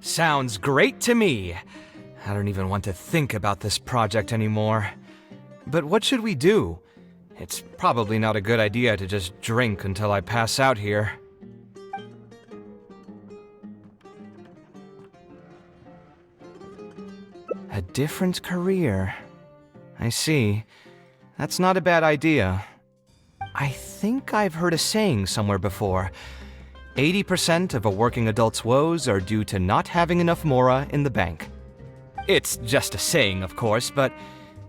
Sounds great to me. I don't even want to think about this project anymore. But what should we do? It's probably not a good idea to just drink until I pass out here. A different career. I see. That's not a bad idea. I think I've heard a saying somewhere before. 80% of a working adult's woes are due to not having enough mora in the bank. It's just a saying, of course, but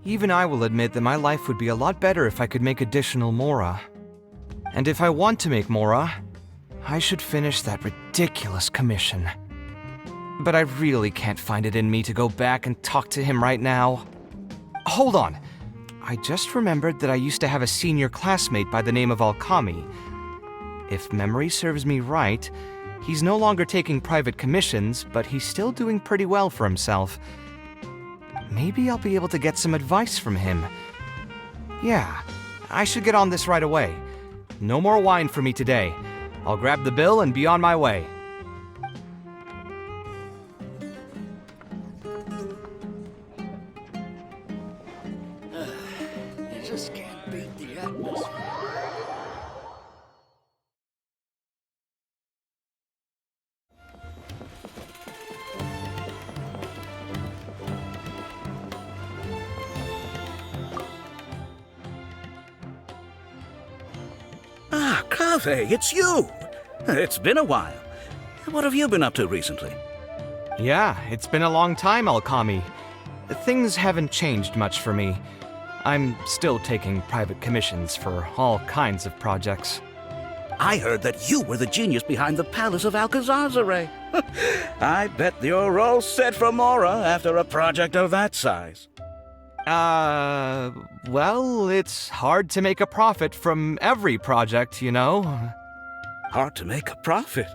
even I will admit that my life would be a lot better if I could make additional mora. And if I want to make mora, I should finish that ridiculous commission. But I really can't find it in me to go back and talk to him right now. Hold on. I just remembered that I used to have a senior classmate by the name of Alkami. If memory serves me right, he's no longer taking private commissions, but he's still doing pretty well for himself. Maybe I'll be able to get some advice from him. Yeah, I should get on this right away. No more wine for me today. I'll grab the bill and be on my way. You just can't beat the atmosphere. Ah, Kaveh, it's you! It's been a while. What have you been up to recently? Yeah, it's been a long time, Alkami. Things haven't changed much for me. I'm still taking private commissions for all kinds of projects. I heard that you were the genius behind the Palace of Alcazazare. I bet you're all set for Mora after a project of that size. Well, it's hard to make a profit from every project, you know? Hard to make a profit?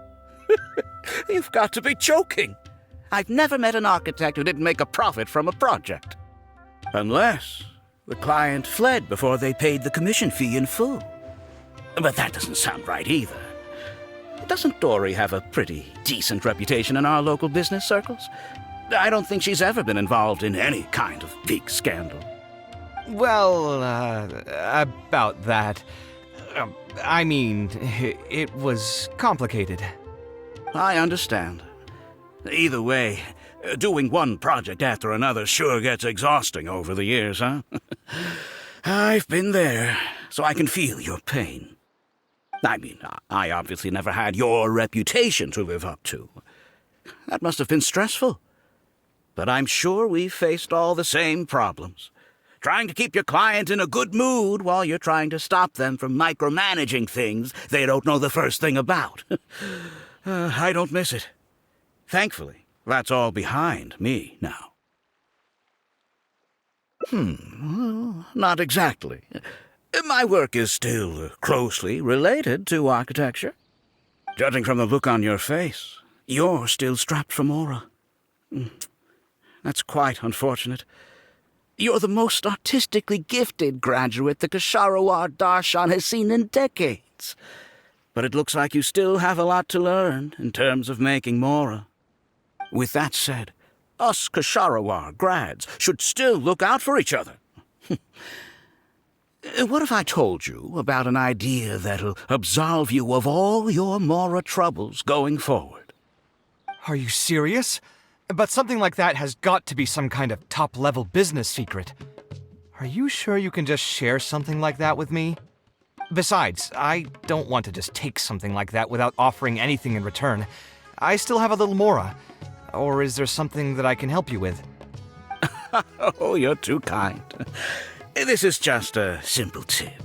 You've got to be joking. I've never met an architect who didn't make a profit from a project. Unless the client fled before they paid the commission fee in full. But that doesn't sound right either. Doesn't Dory have a pretty decent reputation in our local business circles? I don't think she's ever been involved in any kind of big scandal. Well, about that. I mean, it was complicated. I understand. Either way, doing one project after another sure gets exhausting over the years, huh? I've been there, so I can feel your pain. I mean, I obviously never had your reputation to live up to. That must have been stressful. But I'm sure we've faced all the same problems. Trying to keep your client in a good mood while you're trying to stop them from micromanaging things they don't know the first thing about. I don't miss it. Thankfully, that's all behind me now. Well, not exactly. My work is still closely related to architecture. Judging from the look on your face, you're still strapped for Mora. That's quite unfortunate. You're the most artistically gifted graduate the Ksharawar Darshan has seen in decades. But it looks like you still have a lot to learn in terms of making Mora. With that said, us Ksharawar grads should still look out for each other. What if I told you about an idea that'll absolve you of all your Mora troubles going forward? Are you serious? But something like that has got to be some kind of top-level business secret. Are you sure you can just share something like that with me? Besides, I don't want to just take something like that without offering anything in return. I still have a little Mora. Or is there something that I can help you with? Oh, you're too kind. This is just a simple tip.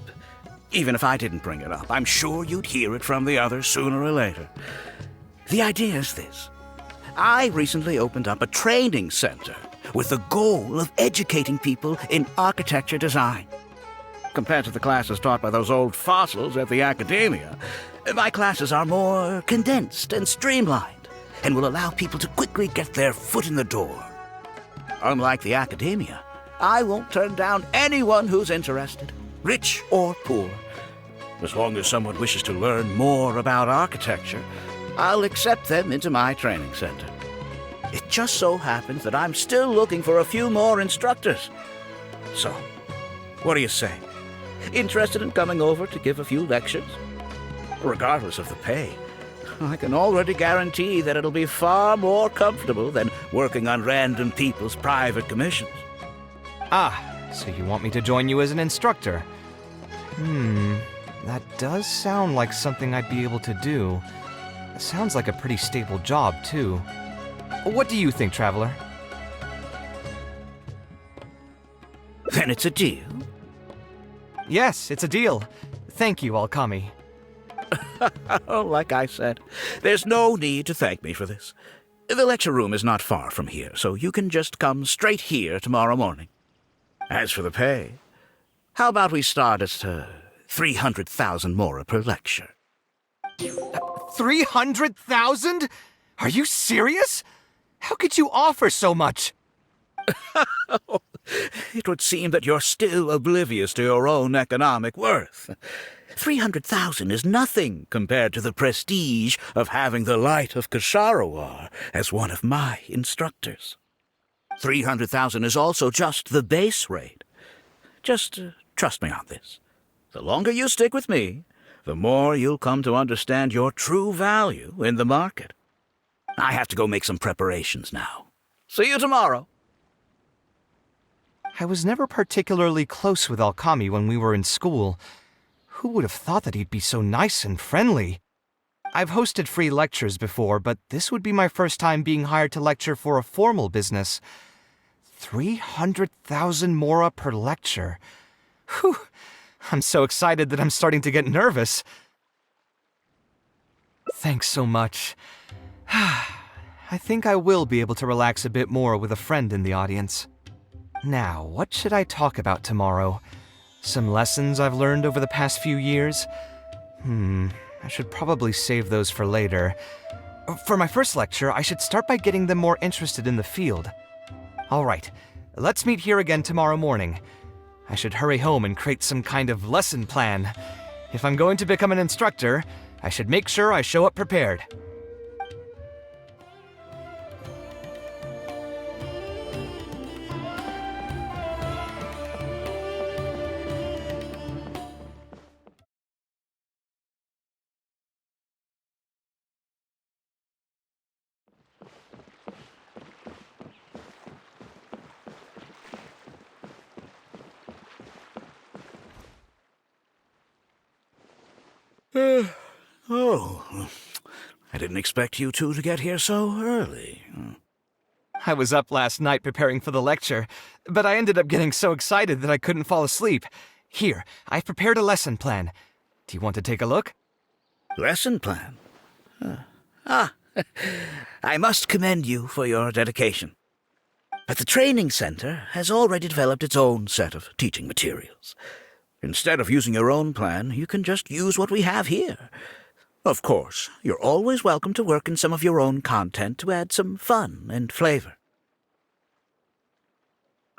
Even if I didn't bring it up, I'm sure you'd hear it from the others sooner or later. The idea is this. I recently opened up a training center with the goal of educating people in architecture design. Compared to the classes taught by those old fossils at the academia, my classes are more condensed and streamlined and will allow people to quickly get their foot in the door. Unlike the academia, I won't turn down anyone who's interested, rich or poor. As long as someone wishes to learn more about architecture, I'll accept them into my training center. It just so happens that I'm still looking for a few more instructors. So, what do you say? Interested in coming over to give a few lectures? Regardless of the pay, I can already guarantee that it'll be far more comfortable than working on random people's private commissions. Ah, so you want me to join you as an instructor? That does sound like something I'd be able to do. It sounds like a pretty stable job, too. What do you think, Traveler? Then it's a deal. Yes, it's a deal. Thank you, Alkami. Oh, like I said, there's no need to thank me for this. The lecture room is not far from here, so you can just come straight here tomorrow morning. As for the pay, how about we start at 300,000 mora per lecture? 300,000? Are you serious? How could you offer so much? It would seem that you're still oblivious to your own economic worth. 300,000 is nothing compared to the prestige of having the Light of Ksharawar as one of my instructors. 300,000 is also just the base rate. Just trust me on this. The longer you stick with me, the more you'll come to understand your true value in the market. I have to go make some preparations now. See you tomorrow. I was never particularly close with Alkami when we were in school. Who would have thought that he'd be so nice and friendly? I've hosted free lectures before, but this would be my first time being hired to lecture for a formal business. 300,000 mora per lecture. Whew! I'm so excited that I'm starting to get nervous. Thanks so much. I think I will be able to relax a bit more with a friend in the audience. Now, what should I talk about tomorrow? Some lessons I've learned over the past few years? I should probably save those for later. For my first lecture, I should start by getting them more interested in the field. All right, let's meet here again tomorrow morning. I should hurry home and create some kind of lesson plan. If I'm going to become an instructor, I should make sure I show up prepared. Oh, I didn't expect you two to get here so early. I was up last night preparing for the lecture, but I ended up getting so excited that I couldn't fall asleep. Here, I've prepared a lesson plan. Do you want to take a look? Lesson plan? I must commend you for your dedication. But the training center has already developed its own set of teaching materials. Instead of using your own plan, you can just use what we have here. Of course, you're always welcome to work in some of your own content to add some fun and flavor.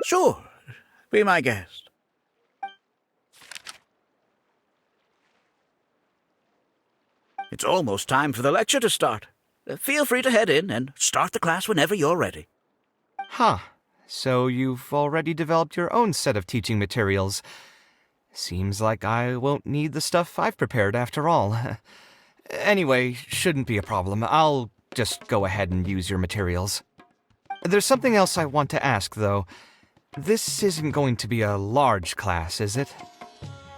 Sure, be my guest. It's almost time for the lecture to start. Feel free to head in and start the class whenever you're ready. Huh. So you've already developed your own set of teaching materials. Seems like I won't need the stuff I've prepared after all. Anyway, shouldn't be a problem. I'll just go ahead and use your materials. There's something else I want to ask, though. This isn't going to be a large class, is it?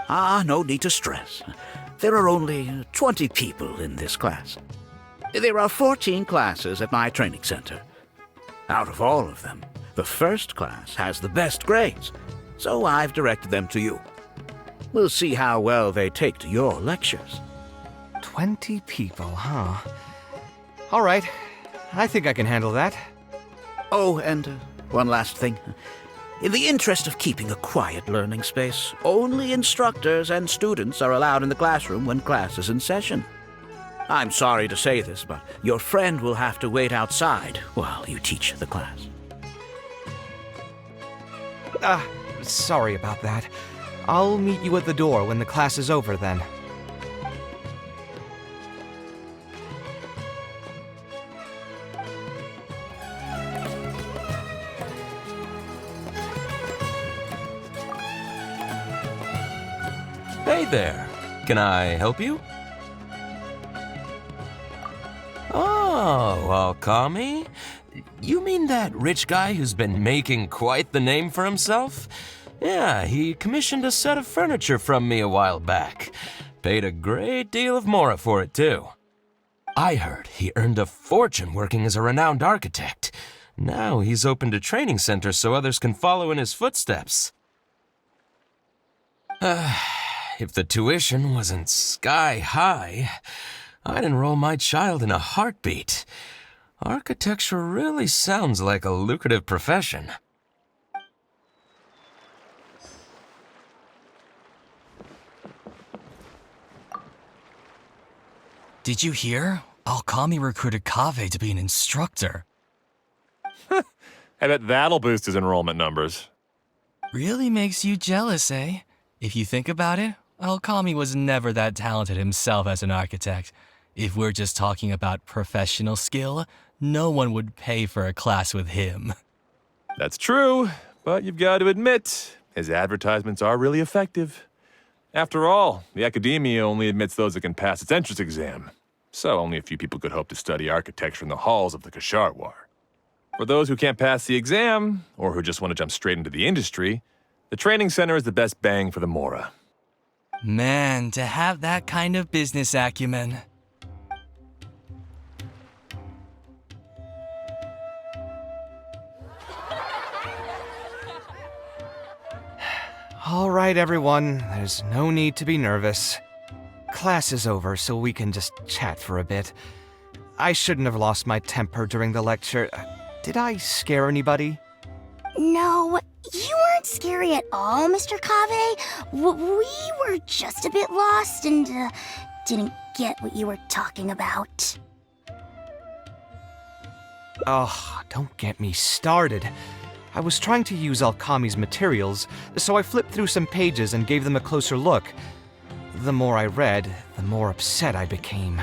No need to stress. There are only 20 people in this class. There are 14 classes at my training center. Out of all of them, the first class has the best grades, so I've directed them to you. We'll see how well they take to your lectures. 20 people, huh? All right. I think I can handle that. Oh, and one last thing. In the interest of keeping a quiet learning space, only instructors and students are allowed in the classroom when class is in session. I'm sorry to say this, but your friend will have to wait outside while you teach the class. Sorry about that. I'll meet you at the door when the class is over then. Hey there. Can I help you? Oh, Alkami? You mean that rich guy who's been making quite the name for himself? Yeah, he commissioned a set of furniture from me a while back. Paid a great deal of mora for it, too. I heard he earned a fortune working as a renowned architect. Now he's opened a training center so others can follow in his footsteps. If the tuition wasn't sky high, I'd enroll my child in a heartbeat. Architecture really sounds like a lucrative profession. Did you hear? Alkami recruited Kaveh to be an instructor. I bet that'll boost his enrollment numbers. Really makes you jealous, eh? If you think about it, Alkami was never that talented himself as an architect. If we're just talking about professional skill, no one would pay for a class with him. That's true, but you've got to admit, his advertisements are really effective. After all, the academia only admits those that can pass its entrance exam, so only a few people could hope to study architecture in the halls of the Kasharwar. For those who can't pass the exam, or who just want to jump straight into the industry, the training center is the best bang for the mora. Man, to have that kind of business acumen. All right, everyone, there's no need to be nervous. Class is over, so we can just chat for a bit. I shouldn't have lost my temper during the lecture. Did I scare anybody? No, you weren't scary at all, Mr. Kaveh. We were just a bit lost and didn't get what you were talking about. Oh, don't get me started. I was trying to use Alkami's materials, so I flipped through some pages and gave them a closer look. The more I read, the more upset I became.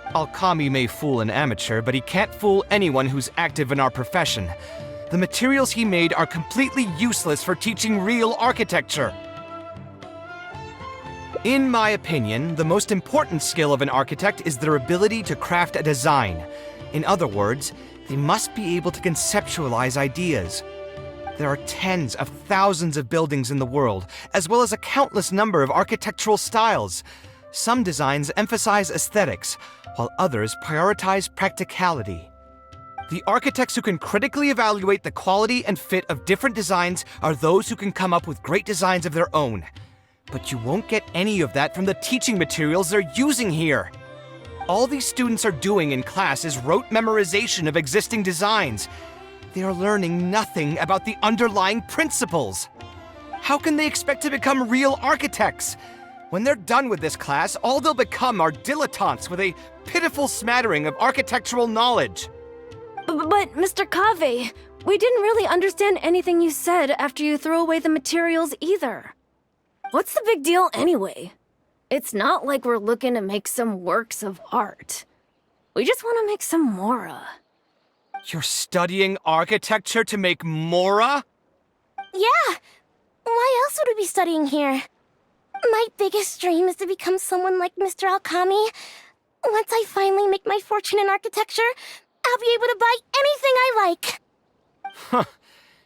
Alkami may fool an amateur, but he can't fool anyone who's active in our profession. The materials he made are completely useless for teaching real architecture. In my opinion, the most important skill of an architect is their ability to craft a design. In other words, they must be able to conceptualize ideas. There are tens of thousands of buildings in the world, as well as a countless number of architectural styles. Some designs emphasize aesthetics, while others prioritize practicality. The architects who can critically evaluate the quality and fit of different designs are those who can come up with great designs of their own. But you won't get any of that from the teaching materials they're using here. All these students are doing in class is rote memorization of existing designs. They are learning nothing about the underlying principles. How can they expect to become real architects? When they're done with this class, all they'll become are dilettantes with a pitiful smattering of architectural knowledge. But, Mr. Kaveh, we didn't really understand anything you said after you threw away the materials either. What's the big deal anyway? It's not like we're looking to make some works of art. We just want to make some mora. You're studying architecture to make mora? Yeah, why else would we be studying here? My biggest dream is to become someone like Mr. Alkami. Once I finally make my fortune in architecture, I'll be able to buy anything I like. Huh.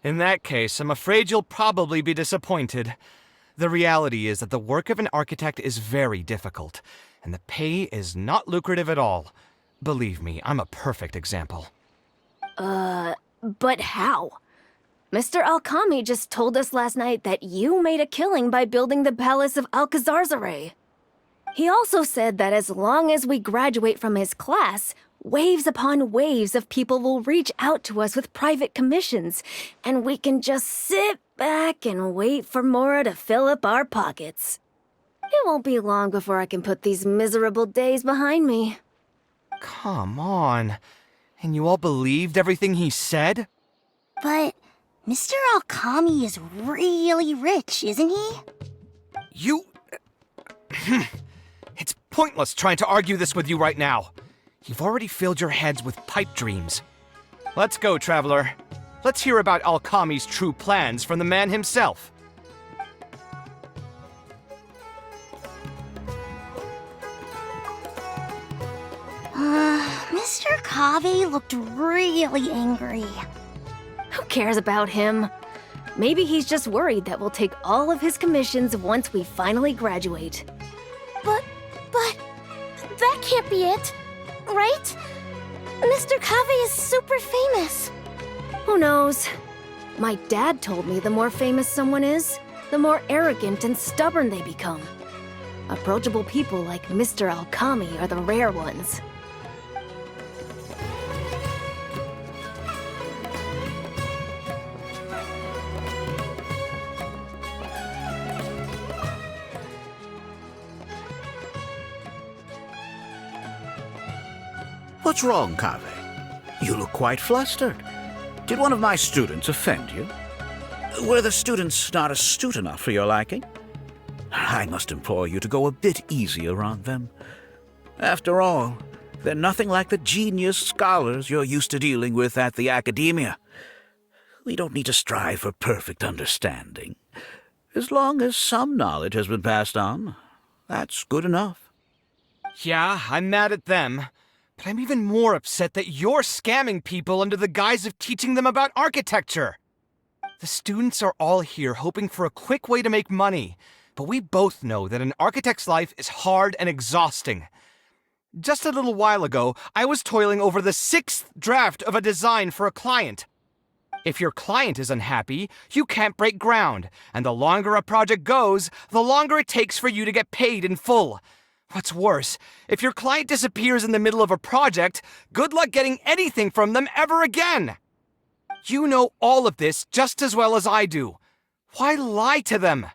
In that case, I'm afraid you'll probably be disappointed. The reality is that the work of an architect is very difficult, and the pay is not lucrative at all. Believe me, I'm a perfect example. But how? Mr. Alkami just told us last night that you made a killing by building the Palace of Alcazarzare. He also said that as long as we graduate from his class, waves upon waves of people will reach out to us with private commissions, and we can just sit back and wait for Mora to fill up our pockets. It won't be long before I can put these miserable days behind me. Come on. And you all believed everything he said? But Mr. Alkami is really rich, isn't he? You... It's pointless trying to argue this with you right now. You've already filled your heads with pipe dreams. Let's go, traveler. Let's hear about Alkami's true plans from the man himself. Mr. Kaveh looked really angry. Who cares about him? Maybe he's just worried that we'll take all of his commissions once we finally graduate. But that can't be it, right? Mr. Kaveh is super famous. Who knows? My dad told me the more famous someone is, the more arrogant and stubborn they become. Approachable people like Mr. Alkami are the rare ones. What's wrong, Kaveh? You look quite flustered. Did one of my students offend you? Were the students not astute enough for your liking? I must implore you to go a bit easier on them. After all, they're nothing like the genius scholars you're used to dealing with at the academia. We don't need to strive for perfect understanding. As long as some knowledge has been passed on, that's good enough. Yeah, I'm mad at them. But I'm even more upset that you're scamming people under the guise of teaching them about architecture. The students are all here hoping for a quick way to make money, but we both know that an architect's life is hard and exhausting. Just a little while ago, I was toiling over the 6th draft of a design for a client. If your client is unhappy, you can't break ground, and the longer a project goes, the longer it takes for you to get paid in full. What's worse, if your client disappears in the middle of a project, good luck getting anything from them ever again. You know all of this just as well as I do. Why lie to them?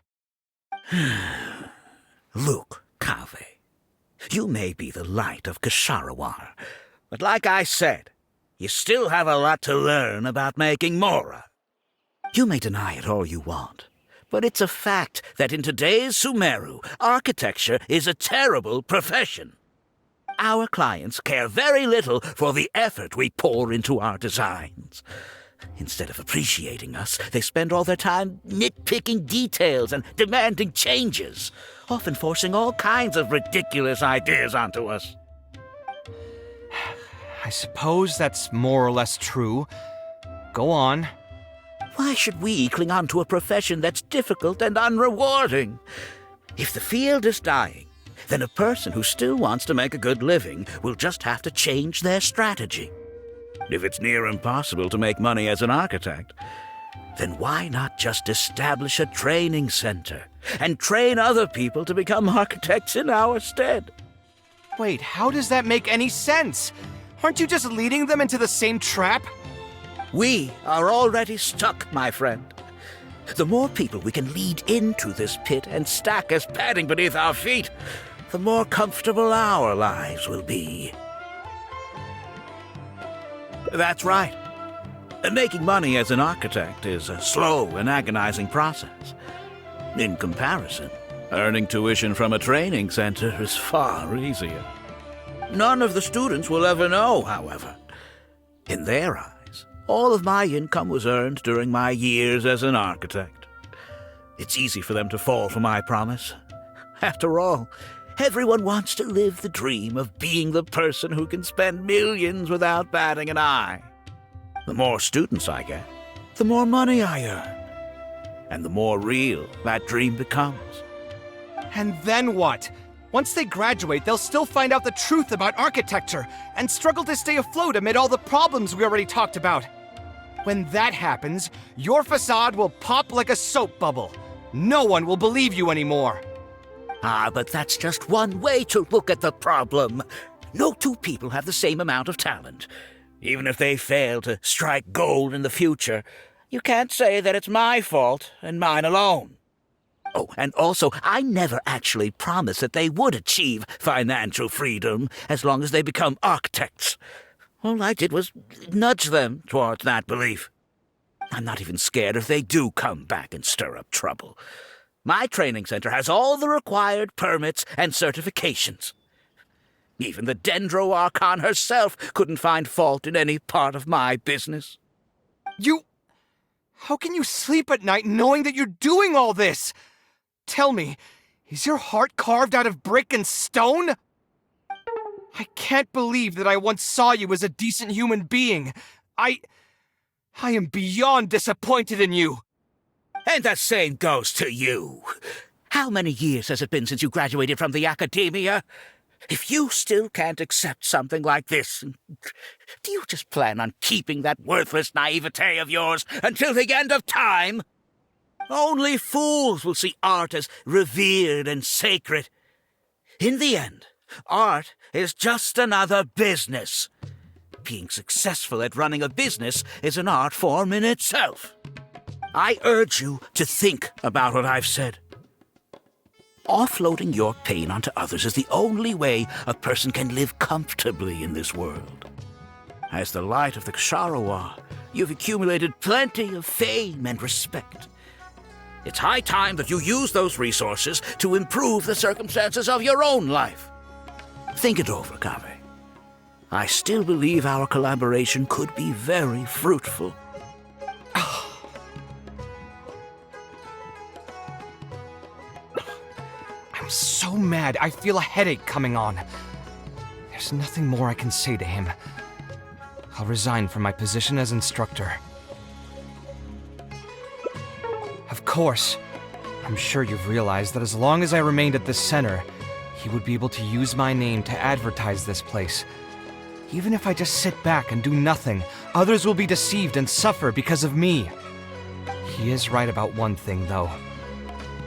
Look, Kaveh, you may be the light of Ksharawar, but like I said, you still have a lot to learn about making Mora. You may deny it all you want, but it's a fact that in today's Sumeru, architecture is a terrible profession. Our clients care very little for the effort we pour into our designs. Instead of appreciating us, they spend all their time nitpicking details and demanding changes, often forcing all kinds of ridiculous ideas onto us. I suppose that's more or less true. Go on. Why should we cling on to a profession that's difficult and unrewarding? If the field is dying, then a person who still wants to make a good living will just have to change their strategy. If it's near impossible to make money as an architect, then why not just establish a training center and train other people to become architects in our stead? Wait, how does that make any sense? Aren't you just leading them into the same trap? We are already stuck, my friend. The more people we can lead into this pit and stack as padding beneath our feet, the more comfortable our lives will be. That's right. Making money as an architect is a slow and agonizing process. In comparison, earning tuition from a training center is far easier. None of the students will ever know, however. In their eyes, all of my income was earned during my years as an architect. It's easy for them to fall for my promise. After all, everyone wants to live the dream of being the person who can spend millions without batting an eye. The more students I get, the more money I earn. And the more real that dream becomes. And then what? Once they graduate, they'll still find out the truth about architecture and struggle to stay afloat amid all the problems we already talked about. When that happens, your facade will pop like a soap bubble. No one will believe you anymore. But that's just one way to look at the problem. No two people have the same amount of talent. Even if they fail to strike gold in the future, you can't say that it's my fault and mine alone. Oh, and also, I never actually promised that they would achieve financial freedom as long as they become architects. All I did was nudge them towards that belief. I'm not even scared if they do come back and stir up trouble. My training center has all the required permits and certifications. Even the Dendro Archon herself couldn't find fault in any part of my business. How can you sleep at night knowing that you're doing all this? Tell me, is your heart carved out of brick and stone? I can't believe that I once saw you as a decent human being. I am beyond disappointed in you. And the same goes to you. How many years has it been since you graduated from the academia? If you still can't accept something like this, do you just plan on keeping that worthless naivete of yours until the end of time? Only fools will see art as revered and sacred. In the end, art is just another business. Being successful at running a business is an art form in itself. I urge you to think about what I've said. Offloading your pain onto others is the only way a person can live comfortably in this world. As the light of the Ksharowa, you've accumulated plenty of fame and respect. It's high time that you use those resources to improve the circumstances of your own life. Think it over, Kaveh. I still believe our collaboration could be very fruitful. I'm so mad, I feel a headache coming on. There's nothing more I can say to him. I'll resign from my position as instructor. Of course, I'm sure you've realized that as long as I remained at this center, he would be able to use my name to advertise this place. Even if I just sit back and do nothing, others will be deceived and suffer because of me. He is right about one thing, though.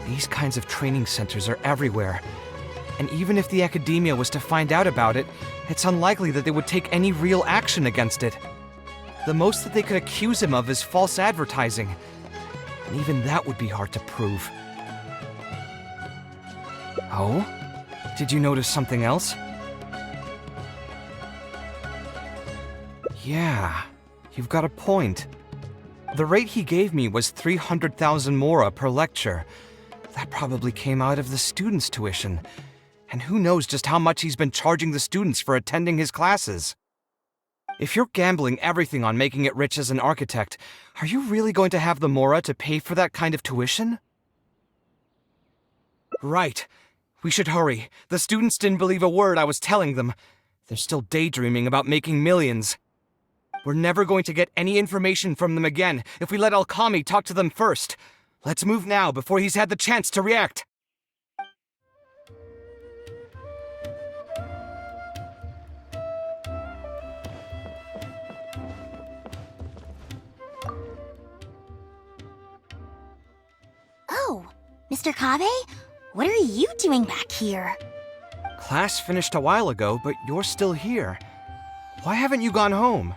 These kinds of training centers are everywhere. And even if the academia was to find out about it, it's unlikely that they would take any real action against it. The most that they could accuse him of is false advertising. And even that would be hard to prove. Oh? Did you notice something else? Yeah, you've got a point. The rate he gave me was 300,000 mora per lecture. That probably came out of the students' tuition. And who knows just how much he's been charging the students for attending his classes. If you're gambling everything on making it rich as an architect, are you really going to have the mora to pay for that kind of tuition? Right. We should hurry. The students didn't believe a word I was telling them. They're still daydreaming about making millions. We're never going to get any information from them again if we let Alkami talk to them first. Let's move now before he's had the chance to react. Oh, Mr. Kaveh? What are you doing back here? Class finished a while ago, but you're still here. Why haven't you gone home?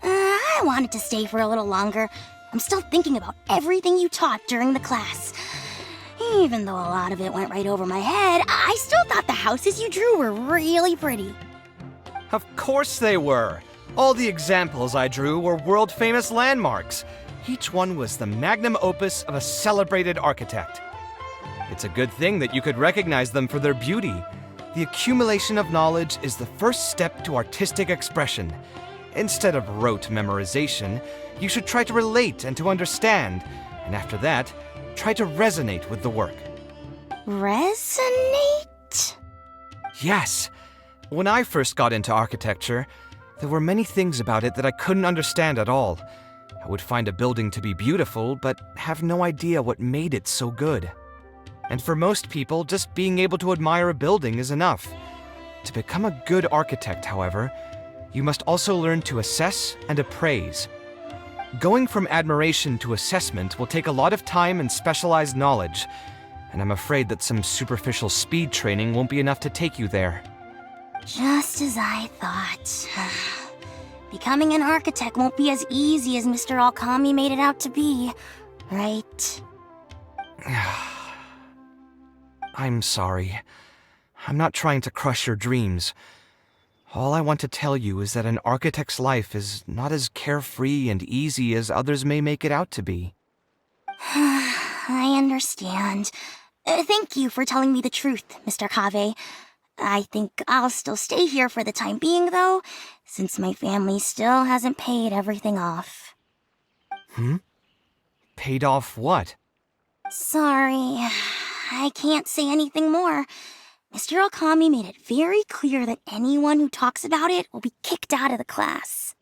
I wanted to stay for a little longer. I'm still thinking about everything you taught during the class. Even though a lot of it went right over my head, I still thought the houses you drew were really pretty. Of course they were. All the examples I drew were world-famous landmarks. Each one was the magnum opus of a celebrated architect. It's a good thing that you could recognize them for their beauty. The accumulation of knowledge is the first step to artistic expression. Instead of rote memorization, you should try to relate and to understand, and after that, try to resonate with the work. Resonate? Yes. When I first got into architecture, there were many things about it that I couldn't understand at all. I would find a building to be beautiful, but have no idea what made it so good. And for most people, just being able to admire a building is enough. To become a good architect, however, you must also learn to assess and appraise. Going from admiration to assessment will take a lot of time and specialized knowledge, and I'm afraid that some superficial speed training won't be enough to take you there. Just as I thought. Becoming an architect won't be as easy as Mr. Alkami made it out to be, right? I'm sorry. I'm not trying to crush your dreams. All I want to tell you is that an architect's life is not as carefree and easy as others may make it out to be. I understand. Thank you for telling me the truth, Mr. Kaveh. I think I'll still stay here for the time being, though, since my family still hasn't paid everything off. Paid off what? Sorry, I can't say anything more. Mr. Okami made it very clear that anyone who talks about it will be kicked out of the class.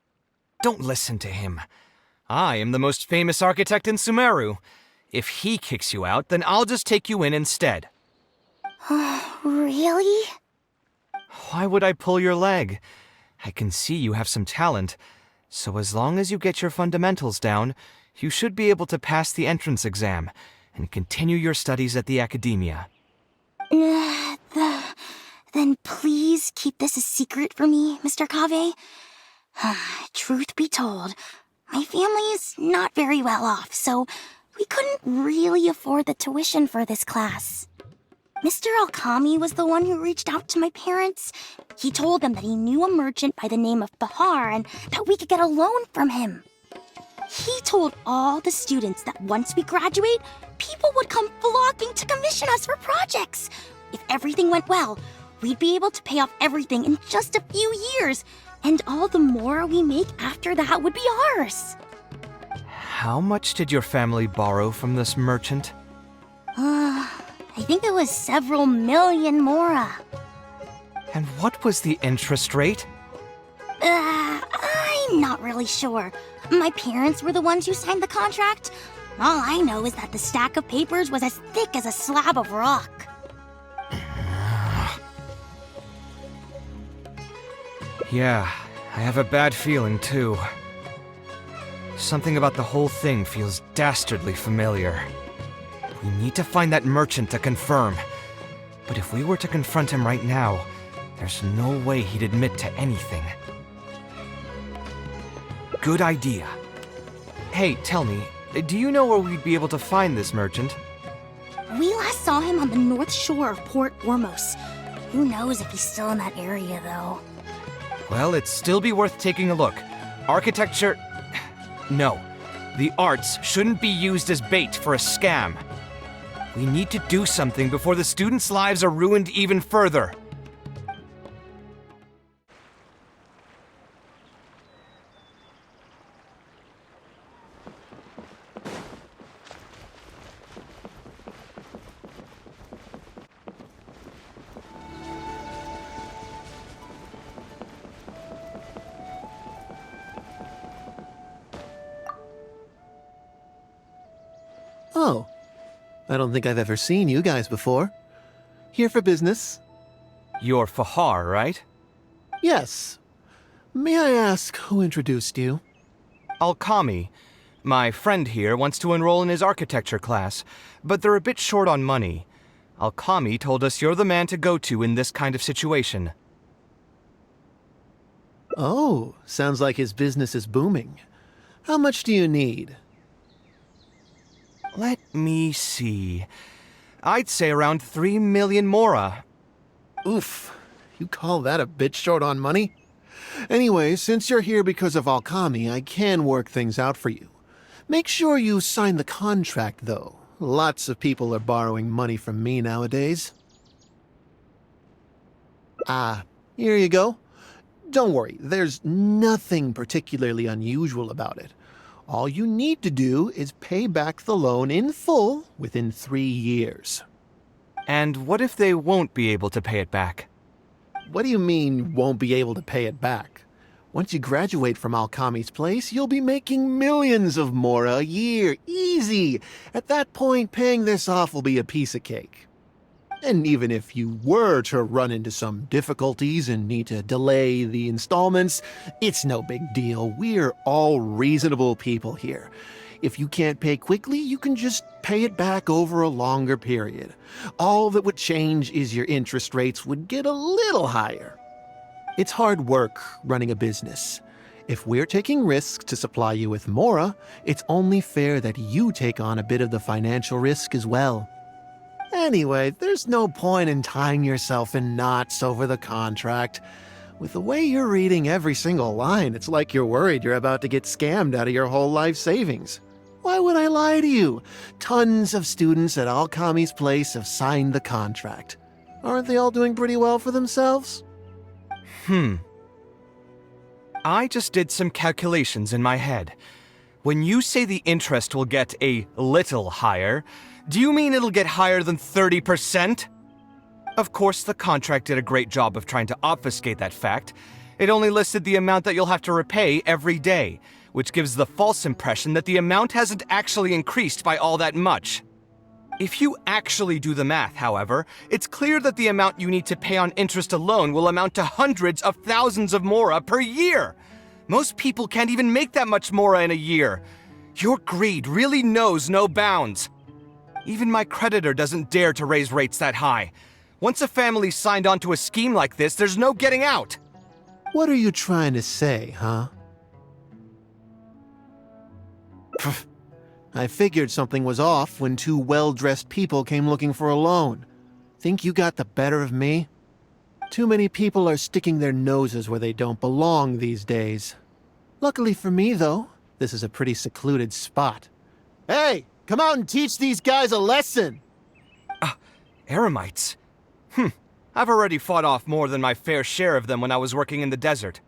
Don't listen to him. I am the most famous architect in Sumeru. If he kicks you out, then I'll just take you in instead. Really? Why would I pull your leg? I can see you have some talent, so as long as you get your fundamentals down, you should be able to pass the entrance exam and continue your studies at the academia. Then please keep this a secret for me, Mr. Kaveh. Truth be told, my family is not very well off, so we couldn't really afford the tuition for this class. Mr. Okami was the one who reached out to my parents. He told them that he knew a merchant by the name of Bahar and that we could get a loan from him. He told all the students that once we graduate, people would come flocking to commission us for projects. If everything went well, we'd be able to pay off everything in just a few years, and all the more we make after that would be ours. How much did your family borrow from this merchant? I think it was several million mora. And what was the interest rate? I'm not really sure. My parents were the ones who signed the contract. All I know is that the stack of papers was as thick as a slab of rock. Yeah, I have a bad feeling too. Something about the whole thing feels dastardly familiar. We need to find that merchant to confirm. But if we were to confront him right now, there's no way he'd admit to anything. Good idea. Hey, tell me, do you know where we'd be able to find this merchant? We last saw him on the north shore of Port Ormos. Who knows if he's still in that area, though. Well, it'd still be worth taking a look. Architecture... No. The arts shouldn't be used as bait for a scam. We need to do something before the students' lives are ruined even further. Oh, I don't think I've ever seen you guys before. Here for business? You're Fahar, right? Yes. May I ask who introduced you? Alkami. My friend here wants to enroll in his architecture class, but they're a bit short on money. Alkami told us you're the man to go to in this kind of situation. Oh, sounds like his business is booming. How much do you need? Let me see. I'd say around 3 million mora. Oof, you call that a bit short on money? Anyway, since you're here because of Alkami, I can work things out for you. Make sure you sign the contract, though. Lots of people are borrowing money from me nowadays. Here you go. Don't worry, there's nothing particularly unusual about it. All you need to do is pay back the loan in full within 3 years. And what if they won't be able to pay it back? What do you mean, won't be able to pay it back? Once you graduate from Alkami's place, you'll be making millions of mora a year. Easy! At that point, paying this off will be a piece of cake. And even if you were to run into some difficulties and need to delay the installments, it's no big deal. We're all reasonable people here. If you can't pay quickly, you can just pay it back over a longer period. All that would change is your interest rates would get a little higher. It's hard work running a business. If we're taking risks to supply you with mora, it's only fair that you take on a bit of the financial risk as well. Anyway, there's no point in tying yourself in knots over the contract. With the way you're reading every single line, it's like you're worried you're about to get scammed out of your whole life savings. Why would I lie to you? Tons of students at Alkami's place have signed the contract. Aren't they all doing pretty well for themselves? I just did some calculations in my head. When you say the interest will get a little higher, do you mean it'll get higher than 30%? Of course, the contract did a great job of trying to obfuscate that fact. It only listed the amount that you'll have to repay every day, which gives the false impression that the amount hasn't actually increased by all that much. If you actually do the math, however, it's clear that the amount you need to pay on interest alone will amount to hundreds of thousands of mora per year. Most people can't even make that much mora in a year. Your greed really knows no bounds. Even my creditor doesn't dare to raise rates that high. Once a family's signed on to a scheme like this, there's no getting out. What are you trying to say, huh? I figured something was off when two well-dressed people came looking for a loan. Think you got the better of me? Too many people are sticking their noses where they don't belong these days. Luckily for me, though, this is a pretty secluded spot. Hey, come out and teach these guys a lesson! Eremites? I've already fought off more than my fair share of them when I was working in the desert.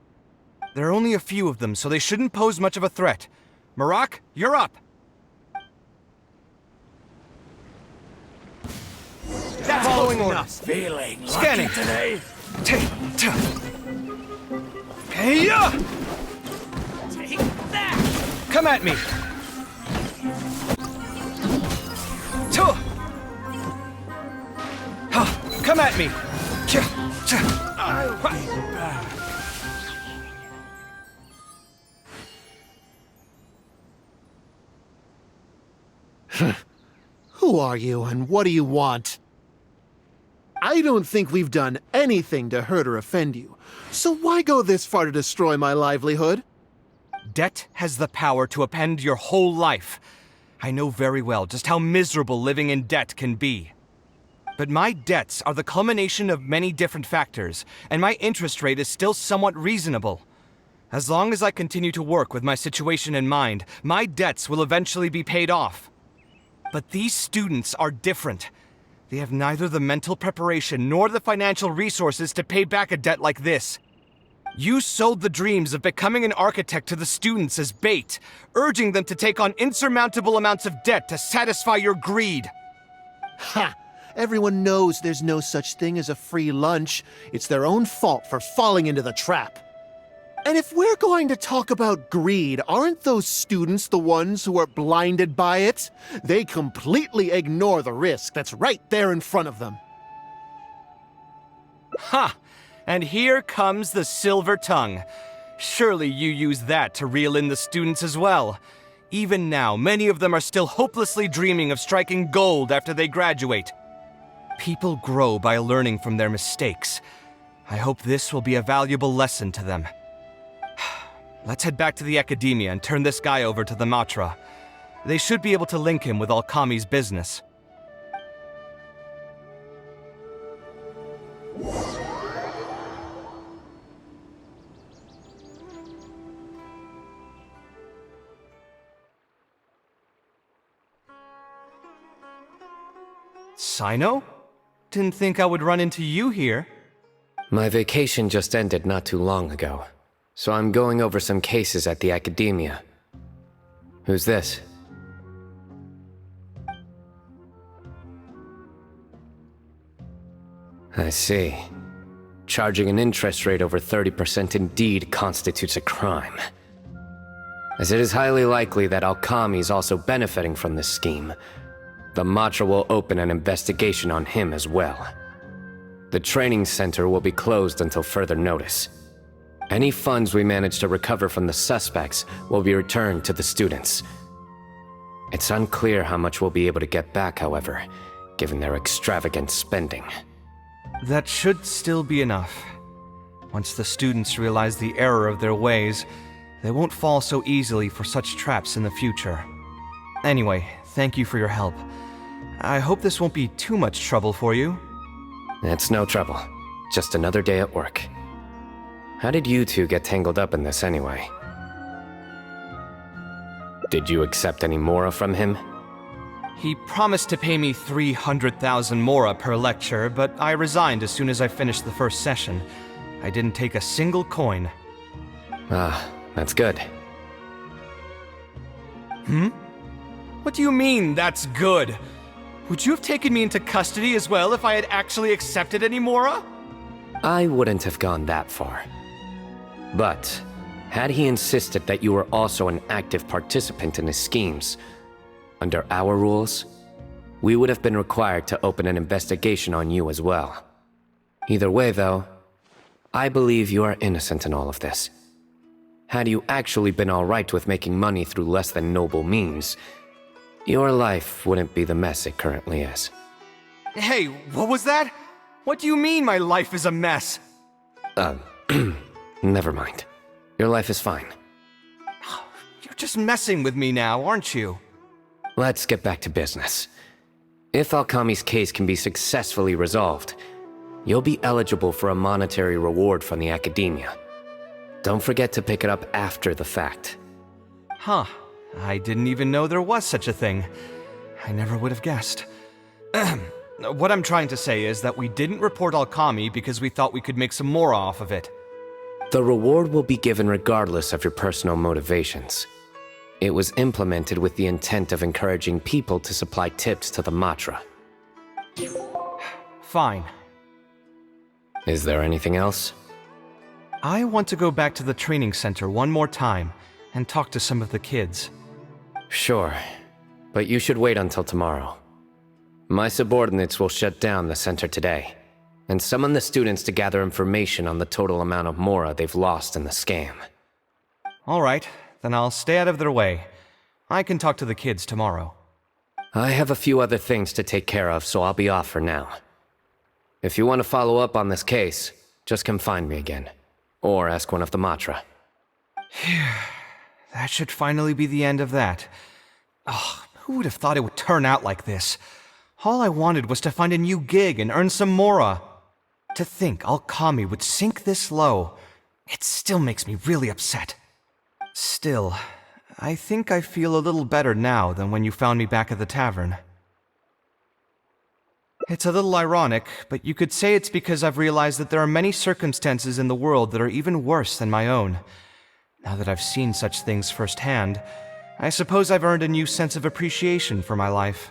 There are only a few of them, so they shouldn't pose much of a threat. Marak, you're up! That's following orders. Feeling Scanning. today. Hey, Take that! come at me! Tuh. Ha, come at me! I'll be back. Who are you and what do you want? I don't think we've done anything to hurt or offend you, so why go this far to destroy my livelihood? Debt has the power to upend your whole life. I know very well just how miserable living in debt can be. But my debts are the culmination of many different factors, and my interest rate is still somewhat reasonable. As long as I continue to work with my situation in mind, my debts will eventually be paid off. But these students are different. They have neither the mental preparation nor the financial resources to pay back a debt like this. You sold the dreams of becoming an architect to the students as bait, urging them to take on insurmountable amounts of debt to satisfy your greed. Ha! Everyone knows there's no such thing as a free lunch. It's their own fault for falling into the trap. And if we're going to talk about greed, aren't those students the ones who are blinded by it? They completely ignore the risk that's right there in front of them. Ha! And here comes the silver tongue. Surely you use that to reel in the students as well. Even now, many of them are still hopelessly dreaming of striking gold after they graduate. People grow by learning from their mistakes. I hope this will be a valuable lesson to them. Let's head back to the academia and turn this guy over to the Matra. They should be able to link him with Alkami's business. Sino? Didn't think I would run into you here. My vacation just ended not too long ago, so I'm going over some cases at the academia. Who's this? I see. Charging an interest rate over 30% indeed constitutes a crime. As it is highly likely that Alkami is also benefiting from this scheme, the Matra will open an investigation on him as well. The training center will be closed until further notice. Any funds we manage to recover from the suspects will be returned to the students. It's unclear how much we'll be able to get back, however, given their extravagant spending. That should still be enough. Once the students realize the error of their ways, they won't fall so easily for such traps in the future. Anyway, thank you for your help. I hope this won't be too much trouble for you. It's no trouble. Just another day at work. How did you two get tangled up in this anyway? Did you accept any mora from him? He promised to pay me 300,000 mora per lecture, but I resigned as soon as I finished the first session. I didn't take a single coin. Ah, that's good. What do you mean, that's good? Would you have taken me into custody as well if I had actually accepted any Mora? I wouldn't have gone that far. But, had he insisted that you were also an active participant in his schemes, under our rules, we would have been required to open an investigation on you as well. Either way, though, I believe you are innocent in all of this. Had you actually been alright with making money through less than noble means, your life wouldn't be the mess it currently is. Hey, what was that? What do you mean my life is a mess? Never mind. Your life is fine. You're just messing with me now, aren't you? Let's get back to business. If Alkami's case can be successfully resolved, you'll be eligible for a monetary reward from the Academia. Don't forget to pick it up after the fact. Huh. I didn't even know there was such a thing. I never would have guessed. What I'm trying to say is that we didn't report Alkami because we thought we could make some more off of it. The reward will be given regardless of your personal motivations. It was implemented with the intent of encouraging people to supply tips to the Matra. Fine. Is there anything else? I want to go back to the training center one more time and talk to some of the kids. Sure, but you should wait until tomorrow. My subordinates will shut down the center today, and summon the students to gather information on the total amount of Mora they've lost in the scam. Alright, then I'll stay out of their way. I can talk to the kids tomorrow. I have a few other things to take care of, so I'll be off for now. If you want to follow up on this case, just come find me again. Or ask one of the Matra. That should finally be the end of that. Ugh, who would have thought it would turn out like this? All I wanted was to find a new gig and earn some Mora. To think Alkami would sink this low, it still makes me really upset. Still, I think I feel a little better now than when you found me back at the tavern. It's a little ironic, but you could say it's because I've realized that there are many circumstances in the world that are even worse than my own. Now that I've seen such things firsthand, I suppose I've earned a new sense of appreciation for my life.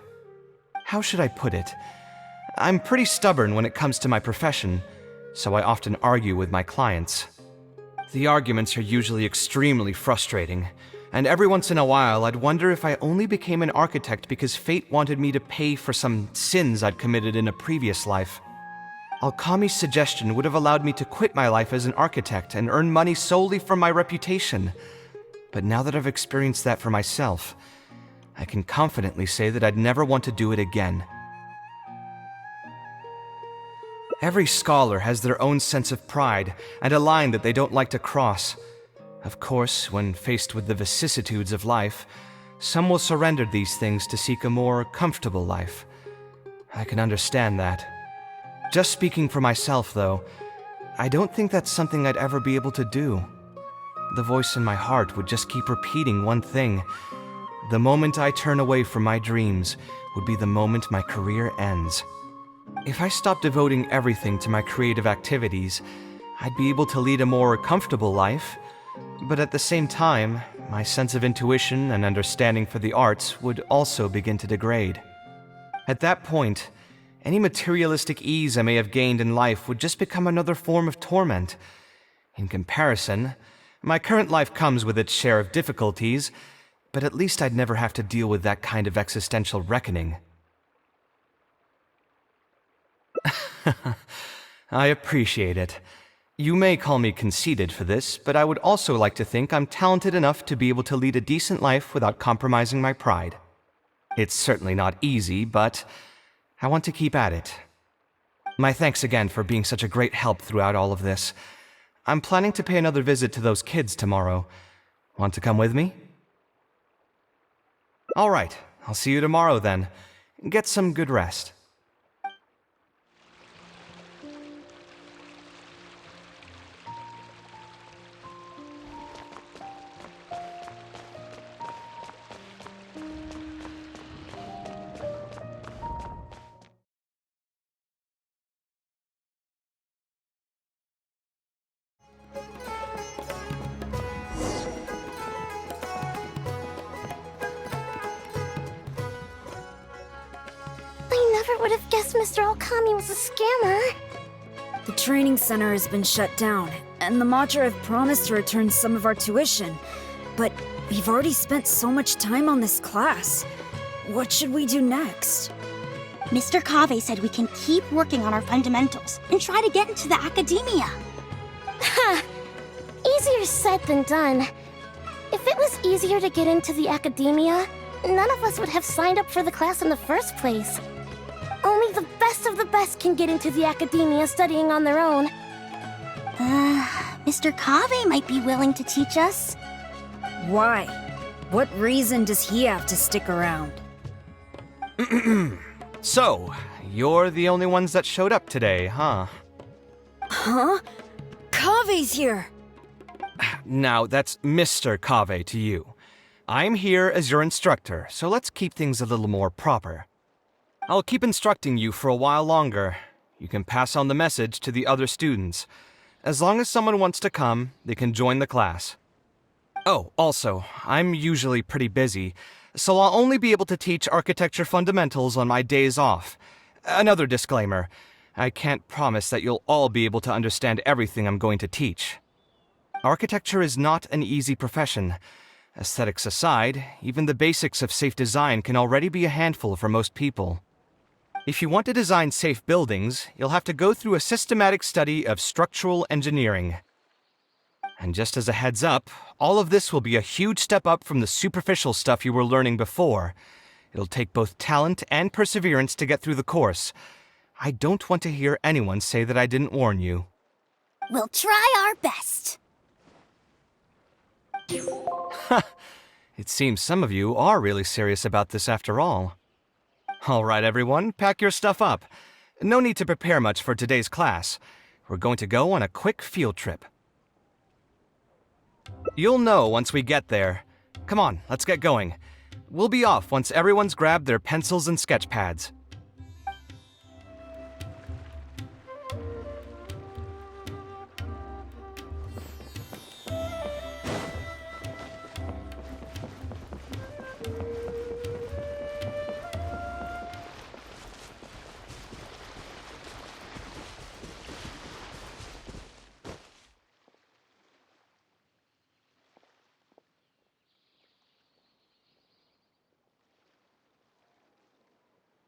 How should I put it? I'm pretty stubborn when it comes to my profession, so I often argue with my clients. The arguments are usually extremely frustrating, and every once in a while I'd wonder if I only became an architect because fate wanted me to pay for some sins I'd committed in a previous life. Alkami's suggestion would have allowed me to quit my life as an architect and earn money solely from my reputation. But now that I've experienced that for myself, I can confidently say that I'd never want to do it again. Every scholar has their own sense of pride and a line that they don't like to cross. Of course, when faced with the vicissitudes of life, some will surrender these things to seek a more comfortable life. I can understand that. Just speaking for myself, though, I don't think that's something I'd ever be able to do. The voice in my heart would just keep repeating one thing. The moment I turn away from my dreams would be the moment my career ends. If I stopped devoting everything to my creative activities, I'd be able to lead a more comfortable life, but at the same time, my sense of intuition and understanding for the arts would also begin to degrade. At that point, any materialistic ease I may have gained in life would just become another form of torment. In comparison, my current life comes with its share of difficulties, but at least I'd never have to deal with that kind of existential reckoning. I appreciate it. You may call me conceited for this, but I would also like to think I'm talented enough to be able to lead a decent life without compromising my pride. It's certainly not easy, but I want to keep at it. My thanks again for being such a great help throughout all of this. I'm planning to pay another visit to those kids tomorrow. Want to come with me? All right, I'll see you tomorrow then. Get some good rest. never would have guessed Mr. Alkami was a scammer. The training center has been shut down, and the Matra have promised to return some of our tuition. But we've already spent so much time on this class. What should we do next? Mr. Kaveh said we can keep working on our fundamentals and try to get into the academia. Ha! Easier said than done. If it was easier to get into the academia, none of us would have signed up for the class in the first place. Only the best of the best can get into the academia studying on their own. Mr. Kaveh might be willing to teach us. Why? What reason does he have to stick around? So, you're the only ones that showed up today, huh? Huh? Kaveh's here! Now, that's Mr. Kaveh to you. I'm here as your instructor, so let's keep things a little more proper. I'll keep instructing you for a while longer. You can pass on the message to the other students. As long as someone wants to come, they can join the class. Oh, also, I'm usually pretty busy, so I'll only be able to teach architecture fundamentals on my days off. Another disclaimer, I can't promise that you'll all be able to understand everything I'm going to teach. Architecture is not an easy profession. Aesthetics aside, even the basics of safe design can already be a handful for most people. If you want to design safe buildings, you'll have to go through a systematic study of structural engineering. And just as a heads up, all of this will be a huge step up from the superficial stuff you were learning before. It'll take both talent and perseverance to get through the course. I don't want to hear anyone say that I didn't warn you. We'll try our best. It seems some of you are really serious about this after all. All right, everyone, pack your stuff up. No need to prepare much for today's class. We're going to go on a quick field trip. You'll know once we get there. Come on, let's get going. We'll be off once everyone's grabbed their pencils and sketch pads.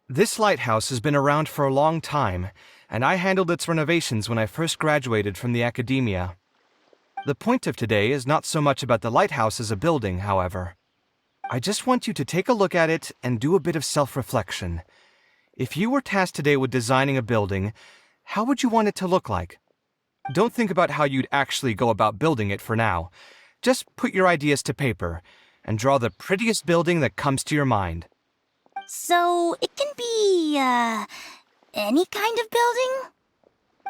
This lighthouse has been around for a long time, and I handled its renovations when I first graduated from the academia. The point of today is not so much about the lighthouse as a building, however. I just want you to take a look at it and do a bit of self-reflection. If you were tasked today with designing a building, how would you want it to look like? Don't think about how you'd actually go about building it for now. Just put your ideas to paper and draw the prettiest building that comes to your mind. So, it can be, any kind of building?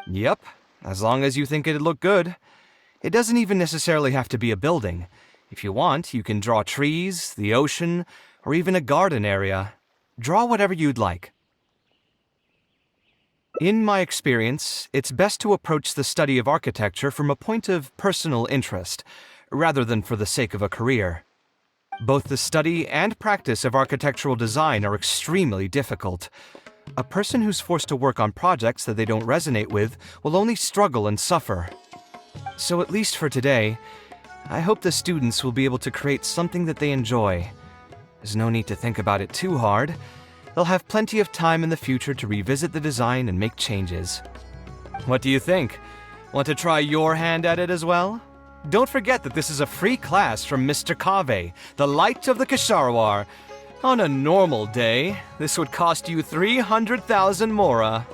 Yep, as long as you think it'd look good. It doesn't even necessarily have to be a building. If you want, you can draw trees, the ocean, or even a garden area. Draw whatever you'd like. In my experience, it's best to approach the study of architecture from a point of personal interest, rather than for the sake of a career. Both the study and practice of architectural design are extremely difficult. A person who's forced to work on projects that they don't resonate with will only struggle and suffer. So at least for today, I hope the students will be able to create something that they enjoy. There's no need to think about it too hard. They'll have plenty of time in the future to revisit the design and make changes. What do you think? Want to try your hand at it as well? Don't forget that this is a free class from Mr. Kaveh, the Light of the Ksharawar. On a normal day, this would cost you 300,000 mora.